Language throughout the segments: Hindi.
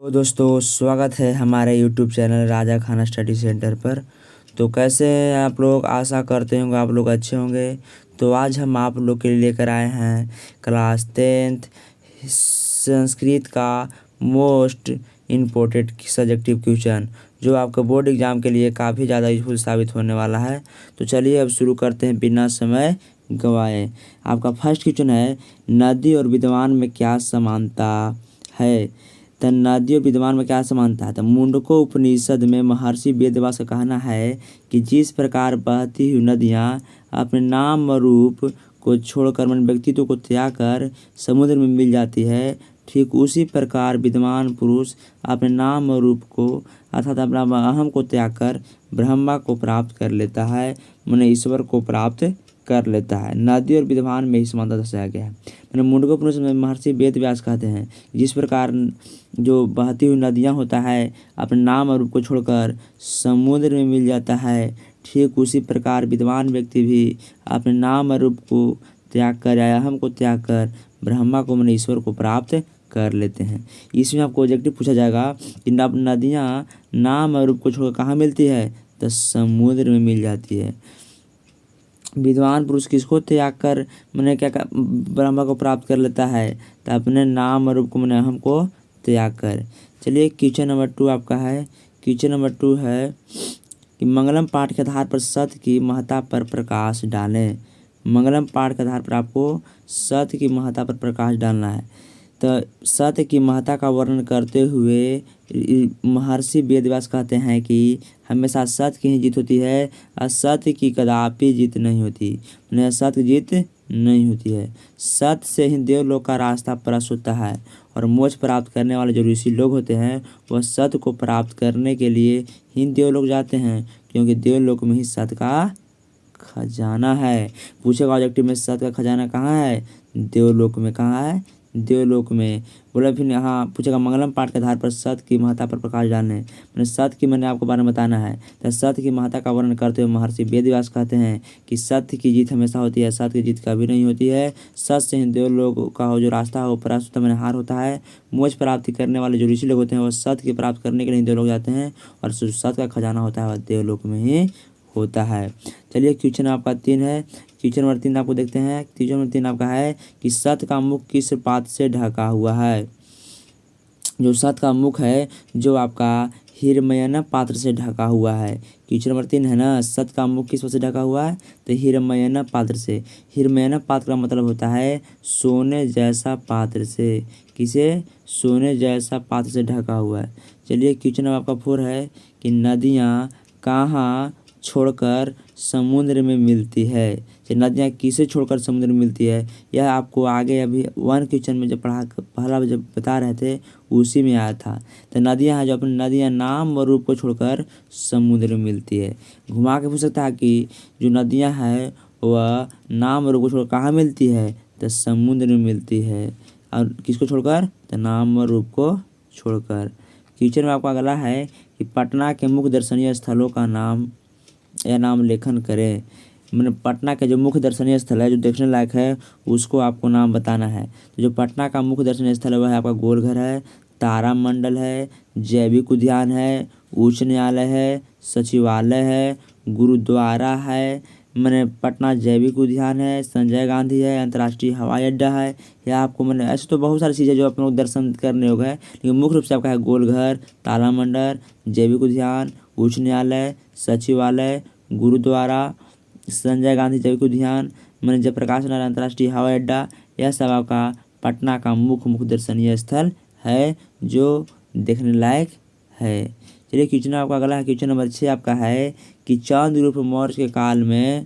तो दोस्तों स्वागत है हमारे यूट्यूब चैनल राजा खाना स्टडी सेंटर पर। तो कैसे हैं आप लोग, आशा करते होंगे आप लोग अच्छे होंगे। तो आज हम आप लोग के लिए लेकर आए हैं क्लास 10th संस्कृत का मोस्ट इम्पोर्टेंट सब्जेक्टिव क्वेश्चन, जो आपके बोर्ड एग्जाम के लिए काफ़ी ज़्यादा यूजफुल साबित होने वाला है। तो चलिए अब शुरू करते हैं बिना समय गंवाए। आपका फर्स्ट क्वेश्चन है, नदी और विद्वान में क्या समानता है। तो नदी और विद्वान में क्या समानता है। तो मुंडको उपनिषद में महर्षि वेदव्यास का कहना है कि जिस प्रकार बहती हुई नदियाँ अपने नाम और रूप को छोड़कर मन व्यक्तित्व को त्याग कर समुद्र में मिल जाती है, ठीक उसी प्रकार विद्वान पुरुष अपने नाम और रूप को अर्थात अपना अहम को त्याग कर ब्रह्मा को प्राप्त कर लेता है, मैंने ईश्वर को प्राप्त कर लेता है। नदी और विद्वान में ही समानता दर्शाया गया है। मैंने मुंडको उपनिषद में महर्षि वेदव्यास कहते हैं जिस प्रकार जो बहती हुई नदियाँ होता है अपने नाम और रूप को छोड़कर समुद्र में मिल जाता है, ठीक उसी प्रकार विद्वान व्यक्ति भी अपने नाम और रूप को त्याग कर या अहम को त्याग कर ब्रह्मा को मैंने ईश्वर को प्राप्त कर लेते हैं। इसमें आपको ऑब्जेक्टिव पूछा जाएगा कि नदियाँ नाम और रूप को छोड़कर कहाँ मिलती है, तो समुद्र में मिल जाती है। विद्वान पुरुष किसको त्याग कर मैंने क्या ब्रह्मा को प्राप्त कर लेता है, तो अपने नाम और रूप को मैंने अहम को त्याग कर। चलिए क्वेश्चन नंबर 2 आपका है। क्वेश्चन नंबर 2 है कि मंगलम पाठ के आधार पर सत्य की महत्ता पर प्रकाश डालें। मंगलम पाठ के आधार पर आपको सत्य की महत्ता पर प्रकाश डालना है। तो सत्य की महत्ता का वर्णन करते हुए महर्षि वेदव्यास कहते हैं कि हमेशा सत्य की ही जीत होती है, असत्य की कदापि जीत नहीं होती। यानी असत्य जीत नहीं होती है। सत्य से ही देवलोक का रास्ता प्रशस्त होता है और मोक्ष प्राप्त करने वाले जो ऋषि लोग होते हैं वह सत्य को प्राप्त करने के लिए ही देवलोक जाते हैं, क्योंकि देवलोक में ही सत्य का खजाना है। पूछेगा ऑब्जेक्टिव में सत्य का खजाना कहाँ है, देवलोक में। कहाँ है, देवलोक में। बोला फिर यहाँ पूछेगा मंगलम पाठ के आधार पर सत्य की महत्ता पर प्रकाश डालने, मैंने सत्य की मैंने आपको बारे में बताना है। तो सत्य की महत्ता का वर्णन करते हुए महर्षि वेदव्यास कहते हैं कि सत्य की जीत हमेशा होती है, सत्य की जीत कभी नहीं होती है। सत्य से ही देवलोक का जो रास्ता है वो प्रशस्त मैंने हार होता है। मोक्ष प्राप्ति करने वाले जो ऋषि लोग होते हैं वो सत्य की प्राप्त करने के लिए देवलोक जाते हैं और जो सत्य का खजाना होता है वह देवलोक में ही होता है। चलिए क्वेश्चन आपका 3 है। क्वेश्चन नंबर 3 आपको देखते हैं। क्वेश्चन नंबर 3 आपका है कि सत्य का मुख किस पात्र से ढका हुआ है। जो सत्य का मुख है जो आपका हिरण्मय पात्र से ढका हुआ है। क्वेश्चन नंबर 3 है ना, सत्य का मुख किस से ढका हुआ है, तो हिरण्मय पात्र से। हिरण्मय पात्र का मतलब होता है सोने जैसा पात्र से। किसे, सोने जैसा पात्र से ढका हुआ है। चलिए क्वेश्चन नंबर आपका 4 है कि नदियाँ कहाँ छोड़कर समुद्र में मिलती है। नदियाँ किसे छोड़कर समुद्र में मिलती है, यह आपको आगे अभी 1 क्वेश्चन में जब पहला जब बता रहे थे उसी में आया था। तो नदियाँ हैं जो अपनी नदियाँ नाम और रूप को छोड़कर समुद्र में मिलती है। घुमा के पूछ सकता है कि जो नदियाँ हैं वह नाम और रूप को छोड़कर कहाँ मिलती है, तो समुद्र में मिलती है। और किसको छोड़कर, तो नाम और रूप को छोड़कर। क्वेश्चन में आपका अगला है कि पटना के मुख्य दर्शनीय स्थलों का नाम या नाम लेखन करें। मैंने पटना के जो मुख्य दर्शनीय स्थल है जो देखने लायक है उसको आपको नाम बताना है। तो जो पटना का मुख्य दर्शनीय स्थल है वह है आपका गोलघर है, तारामंडल है, जैविक उद्यान है, उच्च न्यायालय है, सचिवालय है, गुरुद्वारा है, मैंने पटना जैविक उद्यान है, संजय गांधी है, अंतर्राष्ट्रीय हवाई अड्डा है। या आपको मैंने ऐसे तो बहुत सारी चीज़ें जो अपने दर्शन करने हो गए, लेकिन मुख्य रूप से आपका है गोलघर, तारामंडल, जैविक उद्यान, उच्च न्यायालय, सचिवालय, गुरुद्वारा, संजय गांधी जैविक उद्यान, मैंने जयप्रकाश नारायण अंतर्राष्ट्रीय हवाई अड्डा। यह सब आपका पटना का मुख्य दर्शनीय स्थल है जो देखने लायक है। चलिए क्वेश्चन आपका अगला है। क्वेश्चन नंबर 6 आपका है कि चंद्रगुप्त मौर्य के काल में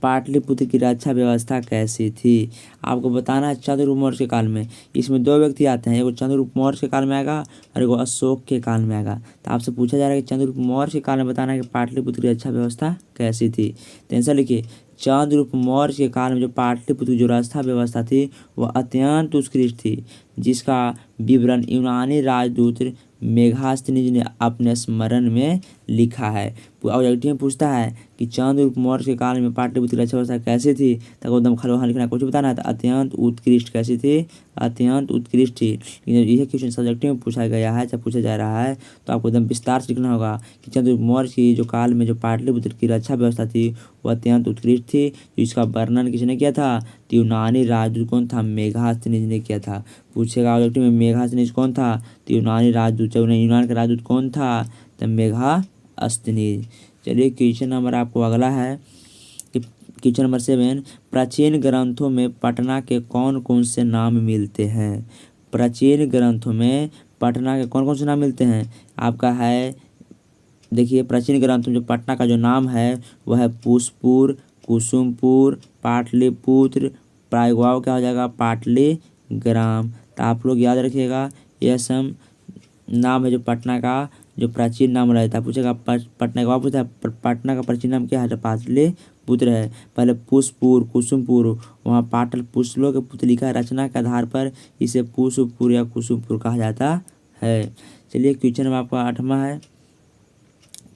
पाटलिपुत्र की रक्षा व्यवस्था कैसी थी। आपको बताना है चंद्रगुप्त मौर्य के काल में। इसमें 2 व्यक्ति आते हैं, एगो चंद्रगुप्त मौर्य के काल में आएगा और एगो अशोक के काल में आएगा। तो आपसे पूछा जा रहा है कि चंद्रगुप्त मौर्य के काल में बताना है कि पाटलिपुत्र की रक्षा व्यवस्था कैसी थी। तो आंसर लिखिए, चंद्रगुप्त मौर्य के काल में जो पाटलिपुत्र की जो रक्षा व्यवस्था थी वह अत्यंत उत्कृष्ट थी, जिसका विवरण यूनानी राजदूत मेगास्थनीज ने अपने स्मरण में लिखा है। ऑब्जेक्टिव में पूछता है कि चंद्रगुप्त मौर्य के काल में पाटलिपुत्र की रक्षा व्यवस्था कैसी थी, तो एकदम खाली वहाँ लिखना, कुछ बताना है तो अत्यंत उत्कृष्ट कैसी थी, अत्यंत उत्कृष्ट थी। यह क्वेश्चन सब्जेक्टिव में पूछा गया है, जब पूछा जा रहा है तो आपको एकदम विस्तार से लिखना होगा कि चंद्रगुप्त मौर्य की जो काल में जो पाटलिपुत्र की रक्षा व्यवस्था थी वह अत्यंत उत्कृष्ट थी। तो इसका वर्णन किसने किया था, तो यूनानी राजदूत कौन था, मेघास्थनीज ने किया था। पूछेगा ऑब्जेक्टिव में मेघास्थनीज कौन था, तो यूनानी राजदूत, यूनान का राजदूत कौन था, तो मेघास्थनीज। चलिए क्वेश्चन नंबर आपको अगला है कि क्वेश्चन नंबर 7, प्राचीन ग्रंथों में पटना के कौन कौन से नाम मिलते हैं। प्राचीन ग्रंथों में पटना के कौन कौन से नाम मिलते हैं, आपका है देखिए प्राचीन ग्रंथों में जो पटना का जो नाम है वह है पुष्पुर, कुसुमपुर, पाटलिपुत्र, प्रायद्वीप क्या हो जाएगा, पाटलीग्राम। तो आप लोग याद रखिएगा यह सब नाम है जो पटना का जो प्राचीन नाम रहता है। पूछेगा पटना का पूछता है पटना का प्राचीन नाम क्या है, तो पाटलिपुत्र है। पहले पुष्पुर, कुसुमपुर, वहाँ पाटल पुष्लों के पुत्र लिखा है, रचना के आधार पर इसे पुष्पपुर या कुसुमपुर कहा जाता है। चलिए क्वेश्चन नंबर आपका 8वां है।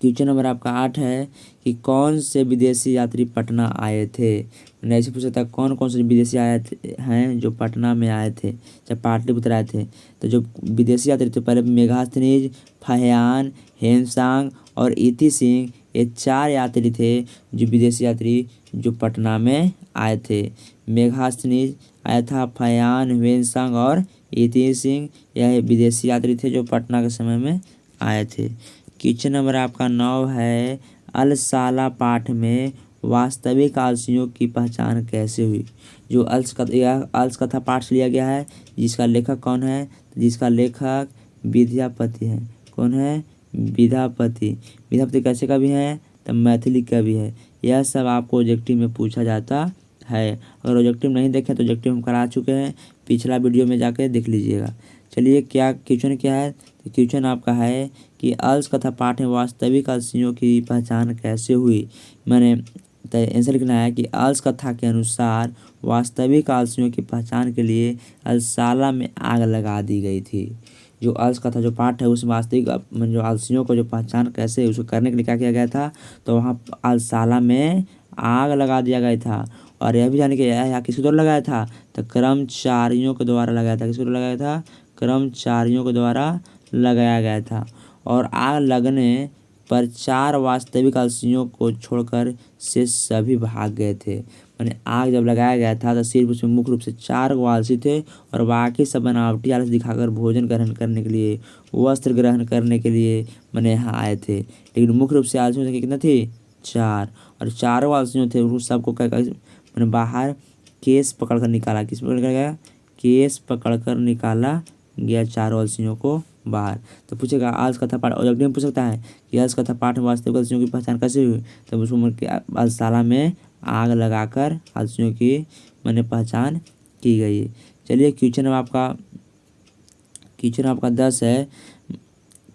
क्वेश्चन नंबर आपका 8 है कि कौन से विदेशी यात्री पटना आए थे। मैंने ऐसे पूछा था कौन कौन से विदेशी आए हैं जो पटना में आए थे, जब पाटलिपुत्र आए थे। तो जो विदेशी यात्री थे पहले मेघास्थनीज, फाहियान, हेमसांग और इति सिंह, ये 4 यात्री थे जो विदेशी यात्री जो पटना में आए थे। मेघास्थनीज आया था, फाहियान, हेमसांग और इति सिंह यह विदेशी यात्री थे जो पटना के समय में आए थे। क्वेश्चन नंबर आपका 9 है, अलसाला पाठ में वास्तविक आलसियों की पहचान कैसे हुई। जो अल्स कथा पाठ से लिया गया है, जिसका लेखक कौन है, जिसका लेखक विद्यापति है। कौन है, विद्यापति। विद्यापति कैसे कवि हैं, तो मैथिली कवि है। यह सब आपको ऑब्जेक्टिव में पूछा जाता है। अगर ऑब्जेक्टिव नहीं देखें तो ऑब्जेक्टिव हम करा चुके हैं, पिछला वीडियो में जाकर देख लीजिएगा। चलिए क्या क्वेश्चन क्या है, तो क्वेश्चन आपका है कि अल्स कथा पाठ में वास्तविक आलसियों की पहचान कैसे हुई। मैंने तो आंसर लिखना है कि अल्स कथा के अनुसार वास्तविक आलसियों की पहचान के लिए अलसाला में आग लगा दी गई थी। जो अल्स कथा जो पाठ है उसमें वास्तविक जो आलसियों को जो पहचान कैसे उसको करने के लिए क्या किया गया था, तो वहाँ अलसाला में आग लगा दिया गया था। और यह भी जाने के यहाँ किसके द्वारा लगाया था, तो कर्मचारियों के द्वारा लगाया था। किसके द्वारा लगाया था, कर्मचारियों के द्वारा लगाया गया था। और आग लगने पर 4 वास्तविक आलसियों को छोड़कर से सभी भाग गए थे। मैंने आग जब लगाया गया था तो सिर्फ उसमें मुख्य रूप से 4 आलसी थे और बाकी सब बनावटी आलस दिखाकर भोजन ग्रहण करने के लिए, वस्त्र ग्रहण करने के लिए मैंने यहाँ आए थे। लेकिन मुख्य रूप से आलसियों की कितना थी, 4। और 4 आलसियों थे उन सबको मैंने बाहर केस पकड़ कर निकाला। किस पकड़ कर गया, केस पकड़ कर निकाला गया 4 आलसियों को बाहर। तो पूछेगा आल्स कथा पाठ ऑब्जेक्टिव में पूछ सकता है कि आल्स कथा पाठ में वास्तविक आलसियों की पहचान कैसे हुई। तब उसको अलसाला में आग लगाकर आलसियों की मैंने पहचान की गई। चलिए क्वेश्चन आपका 10 है।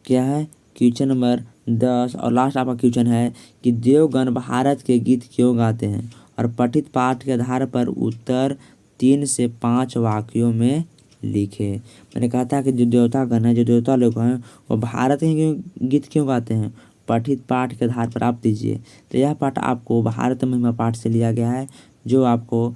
क्या है, क्वेश्चन नंबर 10 और लास्ट आपका क्वेश्चन है कि देवगण भारत के गीत क्यों गाते हैं। और पठित पाठ के आधार पर उत्तर 3 से 5 वाक्यों में लिखे। मैंने कहा था कि जो देवतागण है, जो देवता लोग हैं, वो भारत के गीत क्यों गाते हैं। पठित पाठ के आधार पर आप दीजिए। तो यह पाठ आपको भारत महिमा पाठ से लिया गया है, जो आपको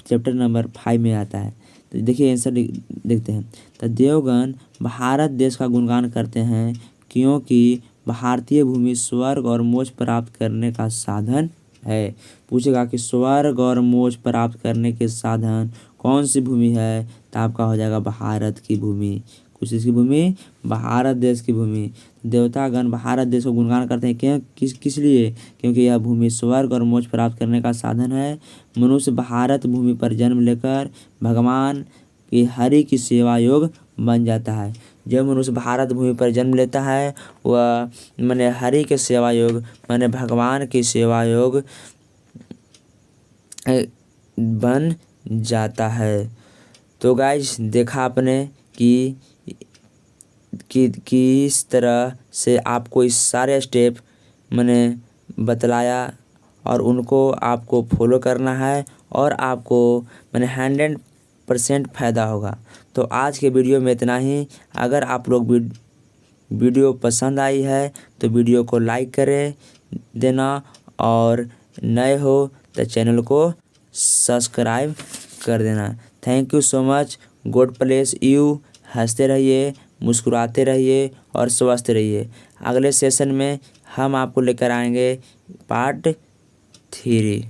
चैप्टर नंबर 5 में आता है। तो देखिए आंसर देखते हैं। तो देवगण भारत देश का गुणगान करते हैं क्योंकि भारतीय भूमि स्वर्ग और मोक्ष प्राप्त करने का साधन है। पूछेगा कि स्वर्ग और मोक्ष प्राप्त करने के साधन कौन सी भूमि है, तो आपका हो जाएगा भारत की भूमि। कुछ इसकी भूमि, भारत देश की भूमि। देवतागण भारत देश को गुणगान करते हैं क्यों, किस लिए, क्योंकि यह भूमि स्वर्ग और मोक्ष प्राप्त करने का साधन है। मनुष्य भारत भूमि पर जन्म लेकर भगवान की हरि की सेवा योग बन जाता है। जब मनुष्य भारत भूमि पर जन्म लेता है वह मैंने हरि के सेवा योग मैंने भगवान की सेवा योग बन जाता है। तो गाइस देखा आपने कि किस तरह से आपको इस सारे स्टेप मैंने बतलाया और उनको आपको फॉलो करना है और आपको मैंने 100% फ़ायदा होगा। तो आज के वीडियो में इतना ही। अगर आप लोग वीडियो पसंद आई है तो वीडियो को लाइक करें, देना और नए हो तो चैनल को सब्सक्राइब कर देना। Thank you so much. God bless you. हंसते रहिए, मुस्कुराते रहिए और स्वस्थ रहिए। अगले सेशन में हम आपको लेकर आएंगे पार्ट 3।